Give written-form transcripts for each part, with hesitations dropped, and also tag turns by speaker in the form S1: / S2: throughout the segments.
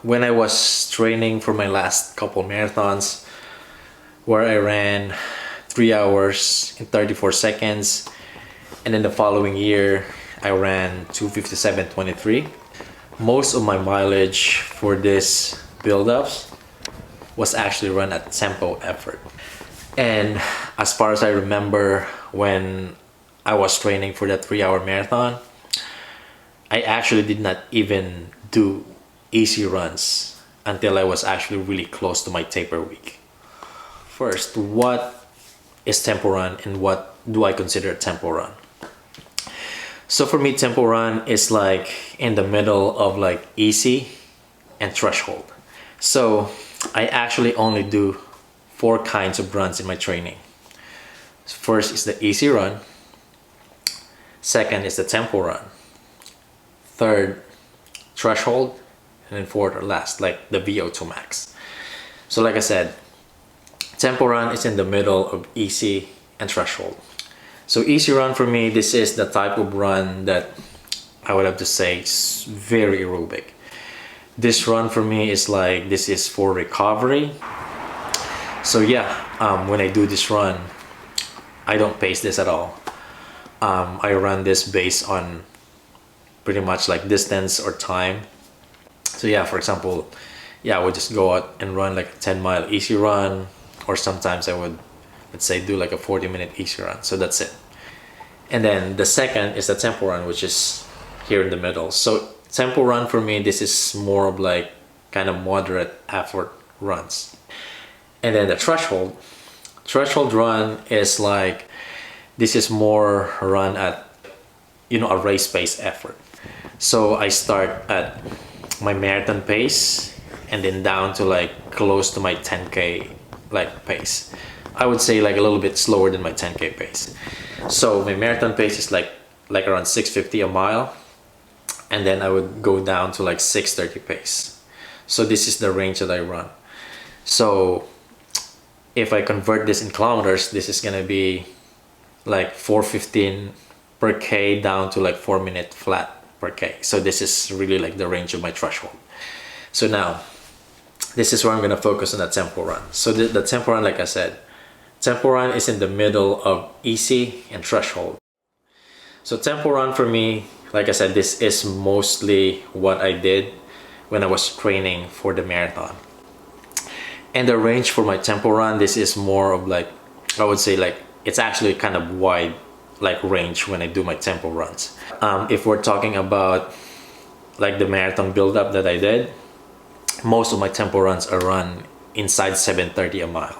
S1: when I was training for my last couple marathons, where I ran 3 hours in 34 seconds, and then the following year I ran 2:57:23. Most of my mileage for this build-ups was actually run at tempo effort. And as far as I remember, when I was training for that 3-hour marathon, I actually did not even do easy runs until I was actually really close to my taper week. First, what is tempo run and what do I consider a tempo run? So for me, tempo run is like in the middle of like easy and threshold. So I actually only do 4 kinds of runs in my training. First is the easy run. Second is the tempo run. Third, threshold. And then fourth or last, like the VO2 max. So like I said, tempo run is in the middle of easy and threshold. So easy run for me, this is the type of run that I would have to say is very aerobic. This run for me is like, this is for recovery. So yeah, when I do this run, I don't pace this at all. I run this based on pretty much like distance or time. So yeah, for example, yeah, I would just go out and run like a 10-mile easy run, or sometimes I would, let's say, do like a 40-minute easy run. So that's it. And then the second is the tempo run, which is here in the middle. So tempo run for me, this is more of like kind of moderate effort runs. And then the threshold run is like, this is more run at, you know, a race pace effort. So I start at my marathon pace and then down to like close to my 10K like pace. I would say like a little bit slower than my 10K pace. So my marathon pace is like around 6:50 a mile, and then I would go down to like 6:30 pace. So this is the range that I run. So if I convert this in kilometers, this is gonna be like 4:15 per K down to like 4-minute flat per K. So this is really like the range of my threshold. So now, this is where I'm gonna focus on the tempo run. So the tempo run, like I said, tempo run is in the middle of easy and threshold. So tempo run for me, like I said, this is mostly what I did when I was training for the marathon. And the range for my tempo run, this is more of like, I would say like, it's actually kind of wide like range when I do my tempo runs. If we're talking about like the marathon build-up that I did, most of my tempo runs are run inside 7:30 a mile.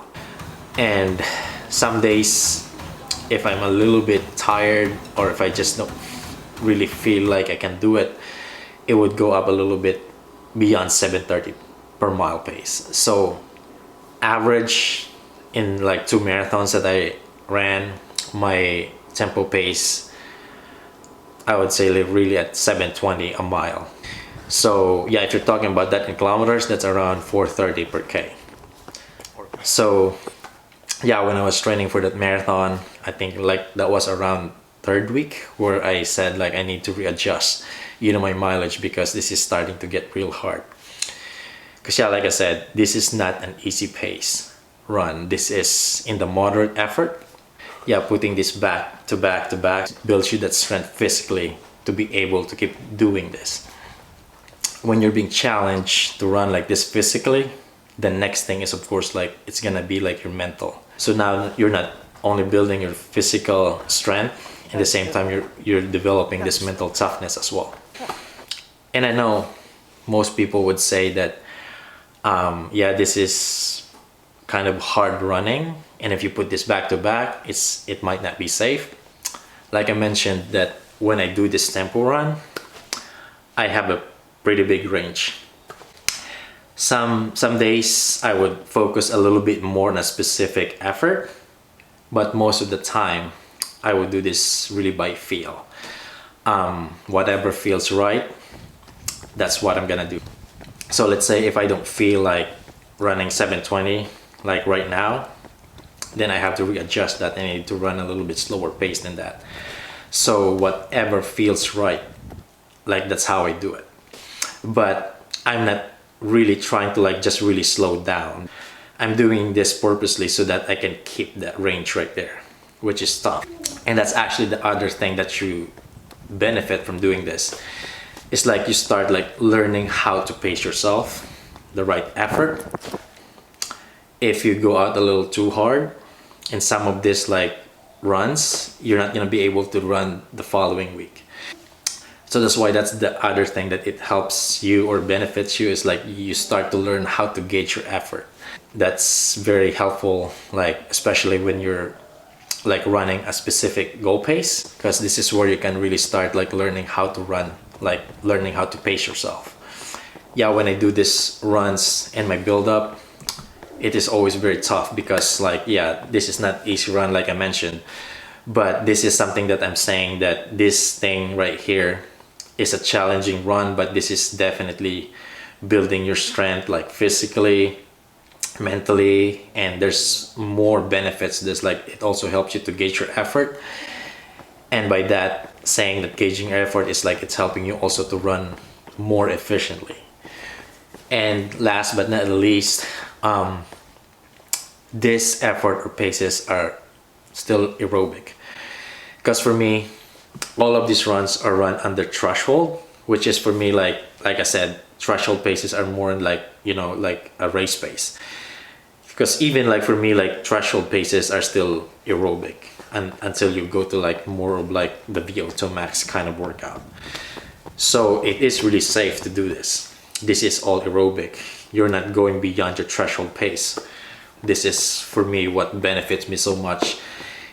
S1: And some days, if I'm a little bit tired or if I just don't really feel like I can do it, it would go up a little bit beyond 7:30 per mile pace. So average in like 2 marathons that I ran, my tempo pace, I would say like really at 7:20 a mile. So yeah, if you're talking about that in kilometers, that's around 4:30 per K. So yeah, when I was training for that marathon, I think like that was around 3rd week where I said like I need to readjust, you know, my mileage, because this is starting to get real hard. Because yeah, like I said, this is not an easy pace run. This is in the moderate effort. Yeah, putting this back to back to back builds you that strength physically to be able to keep doing this. When you're being challenged to run like this physically, the next thing is of course like it's gonna be like your mental. So now you're not only building your physical strength, at the same time you're developing this mental toughness as well. And I know most people would say that yeah, this is kind of hard running, and if you put this back to back, it might not be safe. Like I mentioned, that when I do this tempo run, I have a pretty big range. Some days I would focus a little bit more on a specific effort, but most of the time I would do this really by feel. Whatever feels right, that's what I'm gonna do. So let's say if I don't feel like running 7:20 like right now, then I have to readjust that and I need to run a little bit slower pace than that. So whatever feels right, like that's how I do it. But I'm not really trying to like just really slow down. I'm doing this purposely so that I can keep that range right there, which is tough. And that's actually the other thing that you benefit from doing this. It's like you start like learning how to pace yourself, the right effort. If you go out a little too hard in some of this like runs, you're not gonna be able to run the following week. So that's why that's the other thing that it helps you or benefits you, is like you start to learn how to gauge your effort. That's very helpful, like especially when you're like running a specific goal pace, because this is where you can really start like learning how to run, like learning how to pace yourself. Yeah, when I do this runs and my build up, it is always very tough because like, yeah, this is not easy run like I mentioned, but this is something that I'm saying that this thing right here is a challenging run, but this is definitely building your strength like physically, mentally, and there's more benefits. There's like, it also helps you to gauge your effort, and by that saying that gauging your effort is like it's helping you also to run more efficiently. And last but not least, this effort or paces are still aerobic, because for me all of these runs are run under threshold, which is for me like I said, threshold paces are more like, you know, like a race pace. Because even like for me, like threshold paces are still aerobic until you go to like more of like the VO2 max kind of workout. So it is really safe to do this. This is all aerobic. You're not going beyond your threshold pace. This is for me what benefits me so much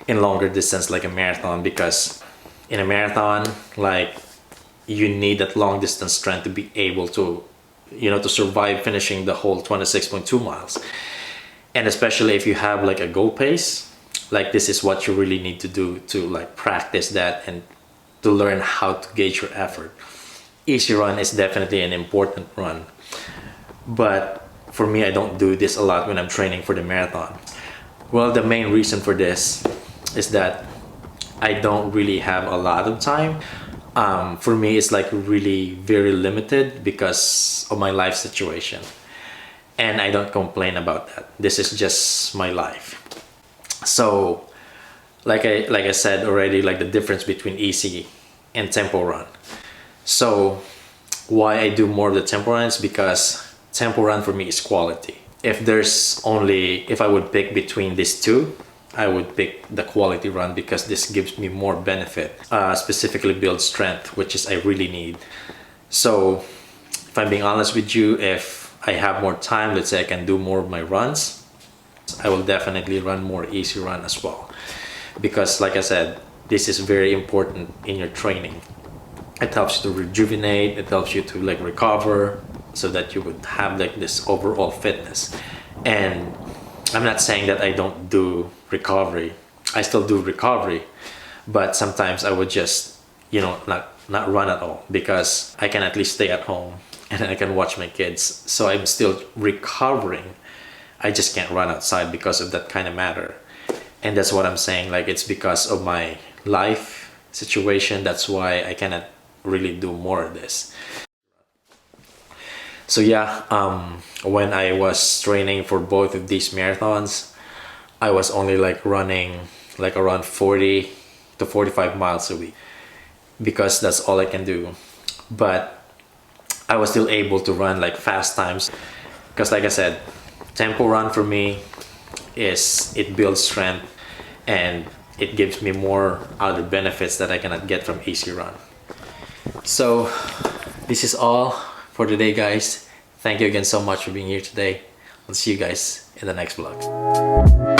S1: in longer distance like a marathon, because in a marathon, like you need that long distance strength to be able to, you know, to survive finishing the whole 26.2 miles. And especially if you have like a goal pace, like this is what you really need to do to like practice that and to learn how to gauge your effort. Easy run is definitely an important run, but for me, I don't do this a lot when I'm training for the marathon. Well, the main reason for this is that I don't really have a lot of time. For me, it's like really very limited because of my life situation. And I don't complain about that. This is just my life. So, like I said already, like the difference between easy and tempo run. So, why I do more of the tempo run is because tempo run for me is quality. If I would pick between these two, I would pick the quality run because this gives me more benefit, specifically build strength, which is I really need. So, if I'm being honest with you, if I have more time, let's say I can do more of my runs, I will definitely run more easy run as well. Because like I said, this is very important in your training. It helps you to rejuvenate, it helps you to like recover so that you would have like this overall fitness. And I'm not saying that I don't do recovery. I still do recovery, but sometimes I would just, you know, not run at all because I can at least stay at home and I can watch my kids. So I'm still recovering. I just can't run outside because of that kind of matter. And that's what I'm saying. Like it's because of my life situation. That's why I cannot really do more of this. So yeah, when I was training for both of these marathons, I was only like running like around 40 to 45 miles a week because that's all I can do. But I was still able to run like fast times because like I said, tempo run for me is it builds strength and it gives me more other benefits that I cannot get from easy run. So this is all for today, guys. Thank you again so much for being here today. I'll see you guys in the next vlog.